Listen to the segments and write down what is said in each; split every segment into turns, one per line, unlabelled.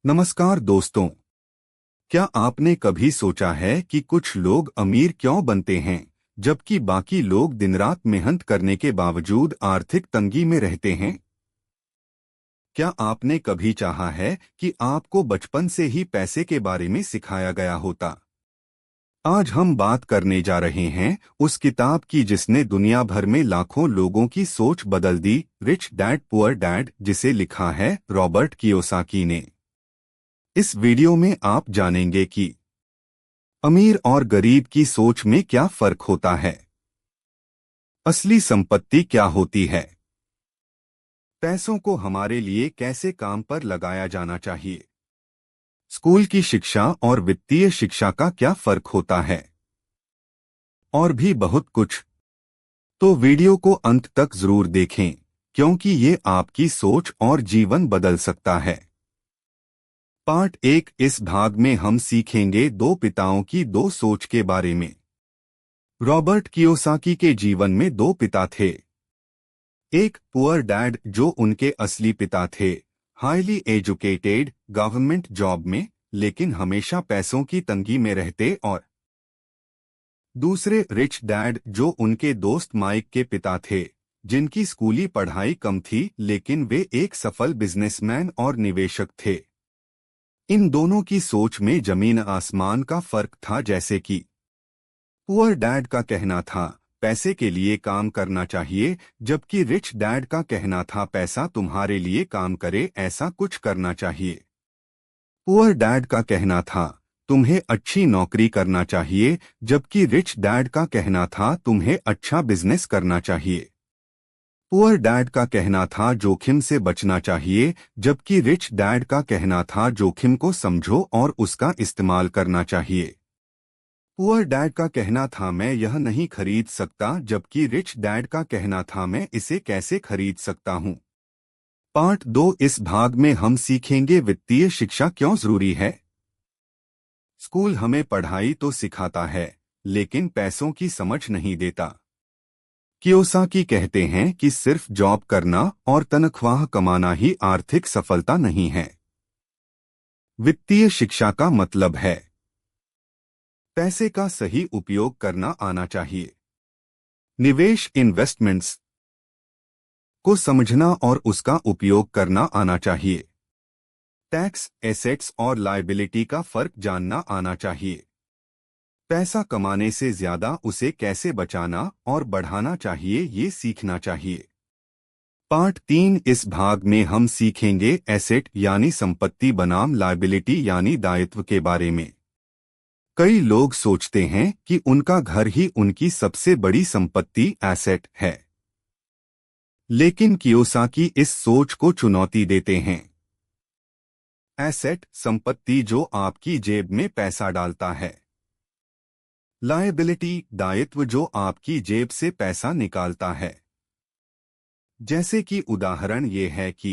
नमस्कार दोस्तों। क्या आपने कभी सोचा है कि कुछ लोग अमीर क्यों बनते हैं जबकि बाकी लोग दिन रात मेहनत करने के बावजूद आर्थिक तंगी में रहते हैं? क्या आपने कभी चाहा है कि आपको बचपन से ही पैसे के बारे में सिखाया गया होता? आज हम बात करने जा रहे हैं उस किताब की जिसने दुनिया भर में लाखों लोगों की सोच बदल दी, रिच डैड पुअर डैड, जिसे लिखा है रॉबर्ट कियोसाकी ने। इस वीडियो में आप जानेंगे कि अमीर और गरीब की सोच में क्या फर्क होता है, असली संपत्ति क्या होती है, पैसों को हमारे लिए कैसे काम पर लगाया जाना चाहिए, स्कूल की शिक्षा और वित्तीय शिक्षा का क्या फर्क होता है, और भी बहुत कुछ। तो वीडियो को अंत तक जरूर देखें क्योंकि ये आपकी सोच और जीवन बदल सकता है। पार्ट 1। इस भाग में हम सीखेंगे दो पिताओं की दो सोच के बारे में। रॉबर्ट कियोसाकी के जीवन में दो पिता थे। एक पुअर डैड जो उनके असली पिता थे, हाईली एजुकेटेड, गवर्नमेंट जॉब में, लेकिन हमेशा पैसों की तंगी में रहते, और दूसरे रिच डैड जो उनके दोस्त माइक के पिता थे, जिनकी स्कूली पढ़ाई कम थी लेकिन वे एक सफल बिजनेसमैन और निवेशक थे। इन दोनों की सोच में जमीन आसमान का फर्क था। जैसे कि पुअर डैड का कहना था पैसे के लिए काम करना चाहिए, जबकि रिच डैड का कहना था पैसा तुम्हारे लिए काम करे, ऐसा कुछ करना चाहिए। पुअर डैड का कहना था तुम्हें अच्छी नौकरी करना चाहिए, जबकि रिच डैड का कहना था तुम्हें अच्छा बिजनेस करना चाहिए। पुअर डैड का कहना था जोखिम से बचना चाहिए, जबकि रिच डैड का कहना था जोखिम को समझो और उसका इस्तेमाल करना चाहिए। पुअर डैड का कहना था मैं यह नहीं खरीद सकता, जबकि रिच डैड का कहना था मैं इसे कैसे खरीद सकता हूँ। पार्ट 2। इस भाग में हम सीखेंगे वित्तीय शिक्षा क्यों जरूरी है। स्कूल हमें पढ़ाई तो सिखाता है लेकिन पैसों की समझ नहीं देता। कियोसाकी कहते हैं कि सिर्फ जॉब करना और तनख्वाह कमाना ही आर्थिक सफलता नहीं है। वित्तीय शिक्षा का मतलब है पैसे का सही उपयोग करना आना चाहिए, निवेश इन्वेस्टमेंट्स को समझना और उसका उपयोग करना आना चाहिए, टैक्स, एसेट्स और लायबिलिटी का फर्क जानना आना चाहिए, पैसा कमाने से ज्यादा उसे कैसे बचाना और बढ़ाना चाहिए ये सीखना चाहिए। पार्ट 3। इस भाग में हम सीखेंगे एसेट यानी संपत्ति बनाम लायबिलिटी यानी दायित्व के बारे में। कई लोग सोचते हैं कि उनका घर ही उनकी सबसे बड़ी संपत्ति एसेट है, लेकिन कियोसाकी इस सोच को चुनौती देते हैं। एसेट संपत्ति जो आपकी जेब में पैसा डालता है, लायबिलिटी दायित्व जो आपकी जेब से पैसा निकालता है। जैसे कि उदाहरण ये है कि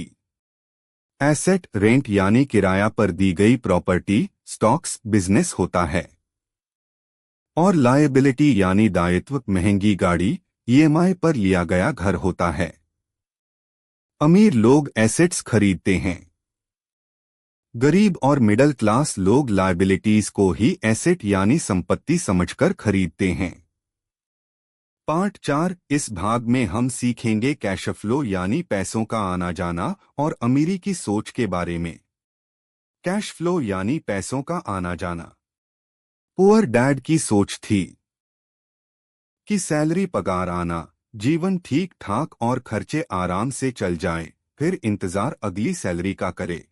एसेट रेंट यानी किराया पर दी गई प्रॉपर्टी, स्टॉक्स, बिजनेस होता है, और लायबिलिटी यानी दायित्व महंगी गाड़ी, ईएमआई पर लिया गया घर होता है। अमीर लोग एसेट्स खरीदते हैं, गरीब और मिडिल क्लास लोग लायबिलिटीज को ही एसेट यानी संपत्ति समझकर खरीदते हैं। पार्ट 4। इस भाग में हम सीखेंगे कैश फ्लो यानी पैसों का आना जाना और अमीरी की सोच के बारे में। कैश फ्लो यानी पैसों का आना जाना। पुअर डैड की सोच थी कि सैलरी, पगार आना, जीवन ठीक ठाक और खर्चे आराम से चल जाएं, फिर इंतजार अगली सैलरी का करे।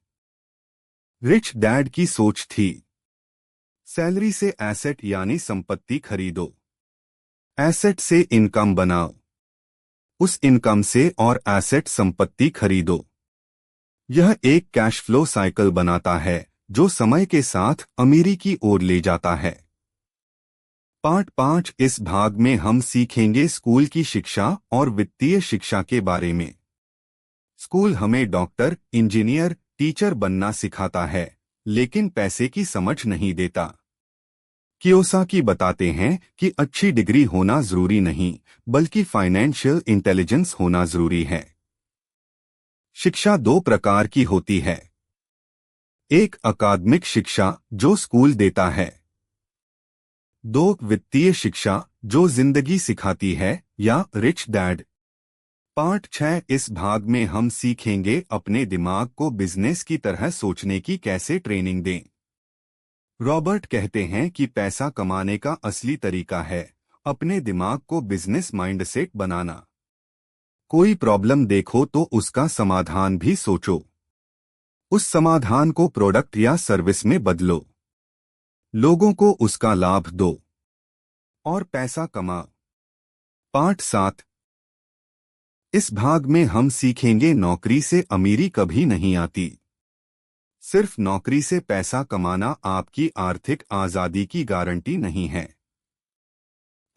रिच डैड की सोच थी सैलरी से एसेट यानी संपत्ति खरीदो, एसेट से इनकम बनाओ, उस इनकम से और एसेट संपत्ति खरीदो। यह एक कैश फ्लो साइकिल बनाता है जो समय के साथ अमीरी की ओर ले जाता है। पार्ट 5। इस भाग में हम सीखेंगे स्कूल की शिक्षा और वित्तीय शिक्षा के बारे में। स्कूल हमें डॉक्टर, इंजीनियर, टीचर बनना सिखाता है लेकिन पैसे की समझ नहीं देता। कियोसाकी बताते हैं कि अच्छी डिग्री होना जरूरी नहीं, बल्कि फाइनेंशियल इंटेलिजेंस होना जरूरी है। शिक्षा दो प्रकार की होती है, एक अकादमिक शिक्षा जो स्कूल देता है। 2 वित्तीय शिक्षा जो जिंदगी सिखाती है या रिच डैड। पार्ट 6। इस भाग में हम सीखेंगे अपने दिमाग को बिजनेस की तरह सोचने की कैसे ट्रेनिंग दें। रॉबर्ट कहते हैं कि पैसा कमाने का असली तरीका है अपने दिमाग को बिजनेस माइंडसेट बनाना। कोई प्रॉब्लम देखो तो उसका समाधान भी सोचो, उस समाधान को प्रोडक्ट या सर्विस में बदलो, लोगों को उसका लाभ दो और पैसा कमा। पार्ट 7। इस भाग में हम सीखेंगे नौकरी से अमीरी कभी नहीं आती। सिर्फ नौकरी से पैसा कमाना आपकी आर्थिक आजादी की गारंटी नहीं है।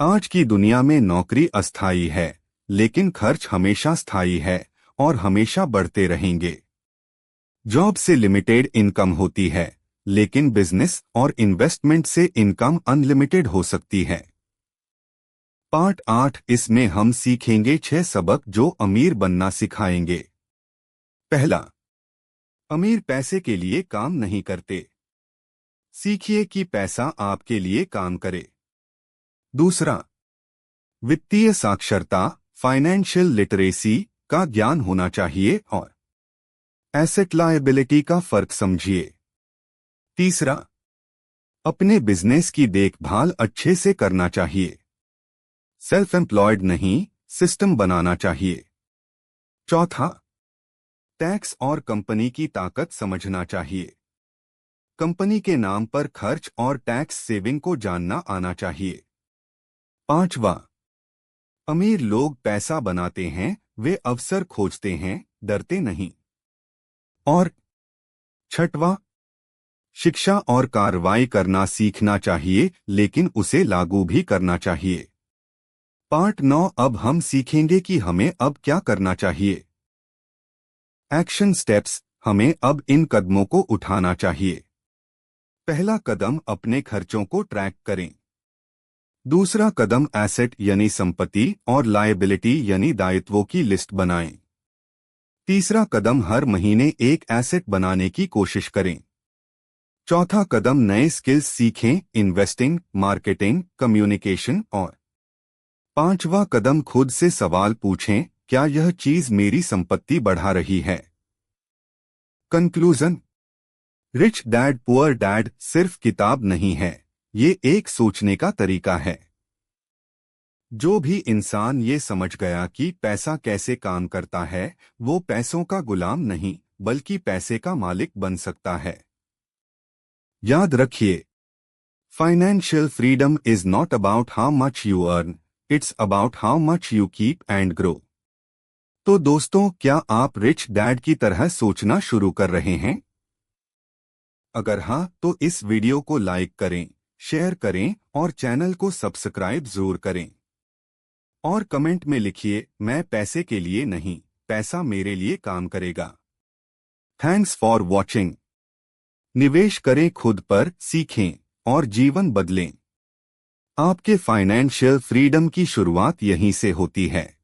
आज की दुनिया में नौकरी अस्थायी है, लेकिन खर्च हमेशा स्थायी है और हमेशा बढ़ते रहेंगे। जॉब से लिमिटेड इनकम होती है, लेकिन बिजनेस और इन्वेस्टमेंट से इनकम अनलिमिटेड हो सकती है। पार्ट 8। इसमें हम सीखेंगे 6 सबक जो अमीर बनना सिखाएंगे। पहला, अमीर पैसे के लिए काम नहीं करते। सीखिए कि पैसा आपके लिए काम करे। दूसरा, वित्तीय साक्षरता फाइनेंशियल लिटरेसी का ज्ञान होना चाहिए और एसेट लायबिलिटी का फर्क समझिए। तीसरा, अपने बिजनेस की देखभाल अच्छे से करना चाहिए। सेल्फ एम्प्लॉयड नहीं, सिस्टम बनाना चाहिए। चौथा, टैक्स और कंपनी की ताकत समझना चाहिए। कंपनी के नाम पर खर्च और टैक्स सेविंग को जानना आना चाहिए। पांचवा, अमीर लोग पैसा बनाते हैं, वे अवसर खोजते हैं, डरते नहीं। और छठवां, शिक्षा और कार्रवाई करना सीखना चाहिए, लेकिन उसे लागू भी करना चाहिए। पार्ट 9। अब हम सीखेंगे कि हमें अब क्या करना चाहिए। Action steps. हमें अब इन कदमों को उठाना चाहिए। पहला कदम, अपने खर्चों को ट्रैक करें। दूसरा कदम, एसेट यानी संपत्ति और लायबिलिटी यानी दायित्वों की लिस्ट बनाएं। तीसरा कदम, हर महीने एक एसेट बनाने की कोशिश करें। चौथा कदम, नए स्किल्स सीखें, इन्वेस्टिंग, मार्केटिंग, कम्युनिकेशन। और पांचवा कदम, खुद से सवाल पूछें, क्या यह चीज मेरी संपत्ति बढ़ा रही है। Conclusion, rich dad poor dad सिर्फ किताब नहीं है, ये एक सोचने का तरीका है। जो भी इंसान ये समझ गया कि पैसा कैसे काम करता है, वो पैसों का गुलाम नहीं बल्कि पैसे का मालिक बन सकता है। याद रखिए, financial freedom is not about how much you earn, it's about how much you keep and grow. तो दोस्तों, क्या आप रिच डैड की तरह सोचना शुरू कर रहे हैं? अगर हाँ, तो इस वीडियो को लाइक करें, शेयर करें और चैनल को सब्सक्राइब जरूर करें। और कमेंट में लिखिए, मैं पैसे के लिए नहीं, पैसा मेरे लिए काम करेगा। Thanks for watching. निवेश करें खुद पर, सीखें और जीवन बदलें। आपके फाइनेंशियल फ्रीडम की शुरुआत यहीं से होती है।